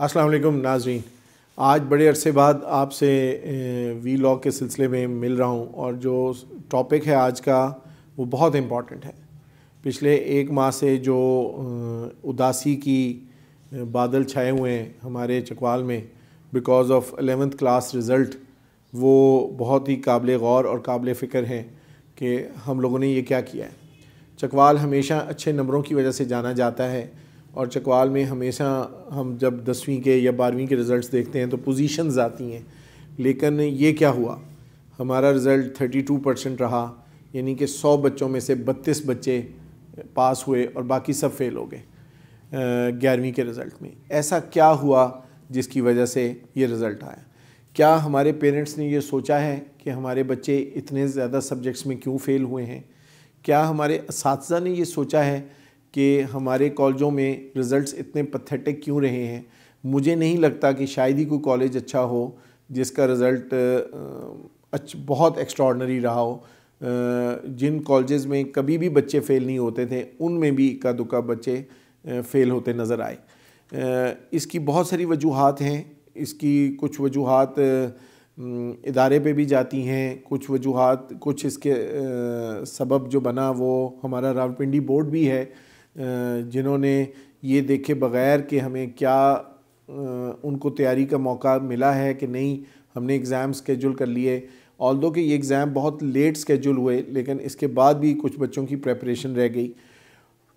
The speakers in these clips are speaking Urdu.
السلام علیکم ناظرین، آج بڑے عرصے بعد آپ سے وی لاگ کے سلسلے میں مل رہا ہوں، اور جو ٹاپک ہے آج کا وہ بہت امپورٹنٹ ہے۔ پچھلے ایک ماہ سے جو اداسی کی بادل چھائے ہوئے ہیں ہمارے چکوال میں because of 11th class result, وہ بہت ہی قابل غور اور قابل فکر ہیں کہ ہم لوگوں نے یہ کیا کیا ہے۔ چکوال ہمیشہ اچھے نمبروں کی وجہ سے جانا جاتا ہے، اور چکوال میں ہمیشہ ہم جب 10ویں کے یا 12ویں کے رزلٹس دیکھتے ہیں تو پوزیشنز آتی ہیں، لیکن یہ کیا ہوا، ہمارا رزلٹ 32% رہا، یعنی کہ 100 بچوں میں سے 32 بچے پاس ہوئے اور باقی سب فیل ہو گئے 11ویں کے رزلٹ میں۔ ایسا کیا ہوا جس کی وجہ سے یہ رزلٹ آیا؟ کیا ہمارے پیرنٹس نے یہ سوچا ہے کہ ہمارے بچے اتنے زیادہ سبجیکٹس میں کیوں فیل ہوئے ہیں؟ کیا ہمارے اساتذہ نے یہ سوچا ہے کہ ہمارے کالجوں میں رزلٹس اتنے پتھیٹک کیوں رہے ہیں؟ مجھے نہیں لگتا کہ شاید ہی کوئی کالج اچھا ہو جس کا رزلٹ بہت ایکسٹراڈنری رہا ہو۔ جن کالجز میں کبھی بھی بچے فیل نہیں ہوتے تھے ان میں بھی اکا دکا بچے فیل ہوتے نظر آئے۔ اس کی بہت ساری وجوہات ہیں۔ اس کی کچھ وجوہات ادارے پہ بھی جاتی ہیں، کچھ وجوہات، کچھ اس کے سبب جو بنا وہ ہمارا راولپنڈی بورڈ بھی ہے، جنہوں نے یہ دیکھے بغیر کہ ہمیں کیا ان کو تیاری کا موقع ملا ہے کہ نہیں، ہم نے ایگزام سکیجول کر لیے۔ آلدو کہ یہ ایگزام بہت لیٹ سکیجول ہوئے، لیکن اس کے بعد بھی کچھ بچوں کی پریپریشن رہ گئی۔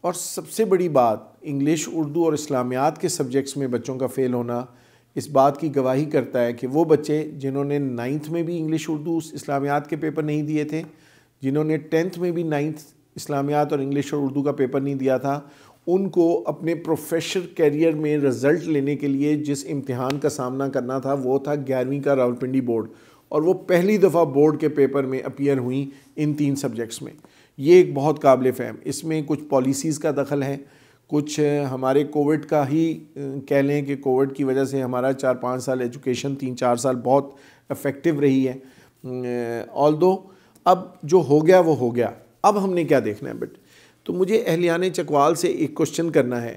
اور سب سے بڑی بات، انگلش، اردو اور اسلامیات کے سبجیکٹس میں بچوں کا فیل ہونا اس بات کی گواہی کرتا ہے کہ وہ بچے جنہوں نے 9th میں بھی انگلش، اردو، اسلامیات کے پیپر نہیں دیے تھے، جنہوں نے 10th میں بھی 9th اسلامیات اور انگلش اور اردو کا پیپر نہیں دیا تھا، ان کو اپنے پروفیشنل کیریئر میں رزلٹ لینے کے لیے جس امتحان کا سامنا کرنا تھا وہ تھا 11ویں کا راولپنڈی بورڈ، اور وہ پہلی دفعہ بورڈ کے پیپر میں اپیئر ہوئیں ان 3 سبجیکٹس میں۔ یہ ایک بہت قابل فہم، اس میں کچھ پالیسیز کا دخل ہے، کچھ ہمارے کووڈ کا ہی کہہ لیں کہ کووڈ کی وجہ سے ہمارا 4-5 سال ایجوکیشن 3-4 سال بہت افیکٹو رہی ہے۔ آلدو اب جو ہو گیا وہ ہو گیا، اب ہم نے کیا دیکھنا ہے بٹ؟ تو مجھے اہلیان چکوال سے ایک کوشچن کرنا ہے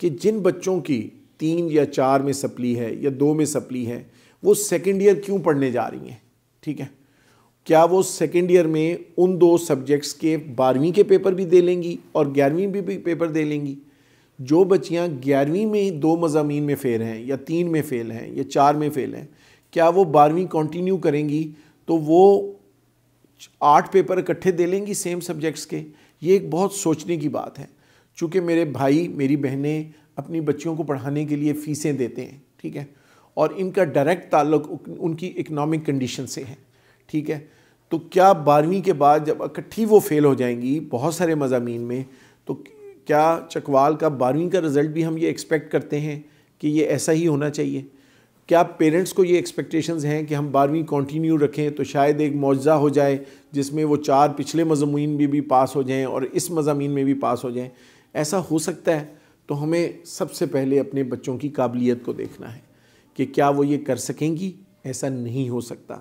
کہ جن بچوں کی 3 یا 4 میں سپلی ہے یا 2 میں سپلی ہے، وہ سیکنڈ ایئر کیوں پڑھنے جا رہی ہیں؟ ٹھیک ہے، کیا وہ سیکنڈ ایئر میں ان 2 سبجیکٹس کے 12ویں کے پیپر بھی دے لیں گی اور 11ویں بھی پیپر دے لیں گی؟ جو بچیاں 11ویں میں 2 مضامین میں فیل ہیں یا 3 میں فیل ہیں یا 4 میں فیل ہیں، کیا وہ 12ویں کنٹینیو کریں گی تو وہ 8 پیپر اکٹھے دے لیں گی سیم سبجیکٹس کے؟ یہ ایک بہت سوچنے کی بات ہے، چونکہ میرے بھائی میری بہنیں اپنی بچیوں کو پڑھانے کے لیے فیسیں دیتے ہیں، ٹھیک ہے، اور ان کا ڈائریکٹ تعلق ان کی اکنامک کنڈیشن سے ہے، ٹھیک ہے۔ تو کیا 12ویں کے بعد جب اکٹھی وہ فیل ہو جائیں گی بہت سارے مضامین میں، تو کیا چکوال کا 12ویں کا رزلٹ بھی ہم یہ ایکسپیکٹ کرتے ہیں کہ یہ ایسا ہی ہونا چاہیے؟ کیا پیرنٹس کو یہ ایکسپیکٹیشنز ہیں کہ ہم 12ویں کنٹینیو رکھیں تو شاید ایک معجزہ ہو جائے جس میں وہ 4 پچھلے مضامین بھی پاس ہو جائیں اور اس مضامین میں بھی پاس ہو جائیں؟ ایسا ہو سکتا ہے؟ تو ہمیں سب سے پہلے اپنے بچوں کی قابلیت کو دیکھنا ہے کہ کیا وہ یہ کر سکیں گی۔ ایسا نہیں ہو سکتا۔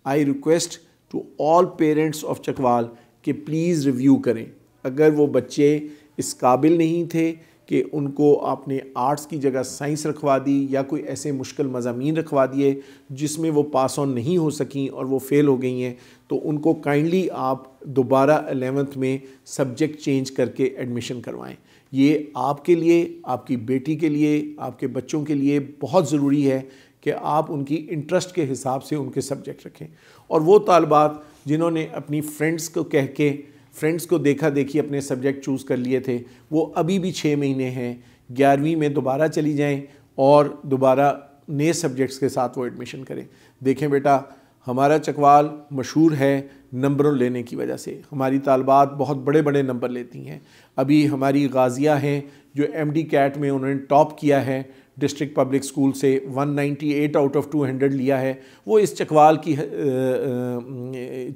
I request to all parents of Chakwal کہ پلیز ریویو کریں۔ اگر وہ بچے اس قابل نہیں تھے کہ ان کو آپ نے آرٹس کی جگہ سائنس رکھوا دی یا کوئی ایسے مشکل مضامین رکھوا دیے جس میں وہ پاس آن نہیں ہو سکیں اور وہ فیل ہو گئی ہیں، تو ان کو کائنڈلی آپ دوبارہ 11th میں سبجیکٹ چینج کر کے ایڈمیشن کروائیں۔ یہ آپ کے لیے، آپ کی بیٹی کے لیے، آپ کے بچوں کے لیے بہت ضروری ہے کہ آپ ان کی انٹرسٹ کے حساب سے ان کے سبجیکٹ رکھیں۔ اور وہ طالبات جنہوں نے اپنی فرینڈس کو کہہ کے، فرینڈس کو دیکھا دیکھی اپنے سبجیکٹ چوز کر لیے تھے، وہ ابھی بھی 6 مہینے ہیں، 11ویں میں دوبارہ چلی جائیں اور دوبارہ نئے سبجیکٹس کے ساتھ وہ ایڈمیشن کریں۔ دیکھیں بیٹا، ہمارا چکوال مشہور ہے نمبروں لینے کی وجہ سے، ہماری طالبات بہت بڑے بڑے نمبر لیتی ہیں۔ ابھی ہماری غازیہ ہیں جو MD کیٹ میں انہوں نے ٹاپ کیا ہے ڈسٹرکٹ پبلک اسکول سے، 198 آؤٹ آف 200 لیا ہے، وہ اس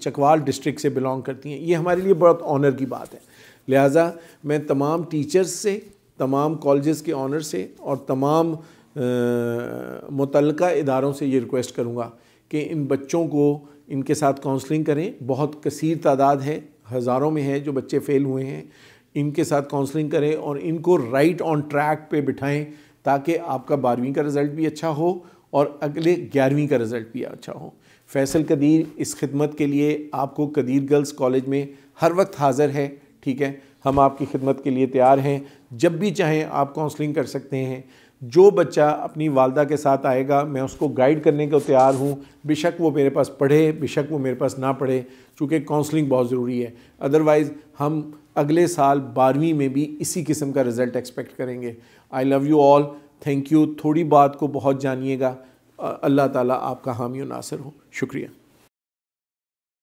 چکوال ڈسٹرکٹ سے بلانگ کرتی ہیں۔ یہ ہمارے لیے بہت آنر کی بات ہے۔ لہٰذا میں تمام ٹیچرز سے، تمام کالجز کے آنر سے اور تمام متعلقہ اداروں سے یہ ریکویسٹ کروں گا کہ ان بچوں کو ان کے ساتھ کاؤنسلنگ کریں۔ بہت کثیر تعداد ہے، ہزاروں میں ہے جو بچے فیل ہوئے ہیں، ان کے ساتھ کاؤنسلنگ کریں اور ان کو رائٹ آن ٹریک پہ بٹھائیں تاکہ آپ کا 12ویں کا رزلٹ بھی اچھا ہو اور اگلے 11ویں کا رزلٹ بھی اچھا ہو۔ فیصل قدیر اس خدمت کے لیے آپ کو قدیر گرلز کالج میں ہر وقت حاضر ہے، ٹھیک ہے، ہم آپ کی خدمت کے لیے تیار ہیں، جب بھی چاہیں آپ کاؤنسلنگ کر سکتے ہیں۔ جو بچہ اپنی والدہ کے ساتھ آئے گا میں اس کو گائیڈ کرنے کو تیار ہوں، بے شک وہ میرے پاس پڑھے، بے شک وہ میرے پاس نہ پڑھے، چونکہ کاؤنسلنگ بہت ضروری ہے، ادروائز ہم اگلے سال 12ویں میں بھی اسی قسم کا رزلٹ ایکسپیکٹ کریں گے۔ I love you all, thank you, تھوڑی بات کو بہت جانیے گا، اللہ تعالیٰ آپ کا حامی و ناصر ہو، شکریہ۔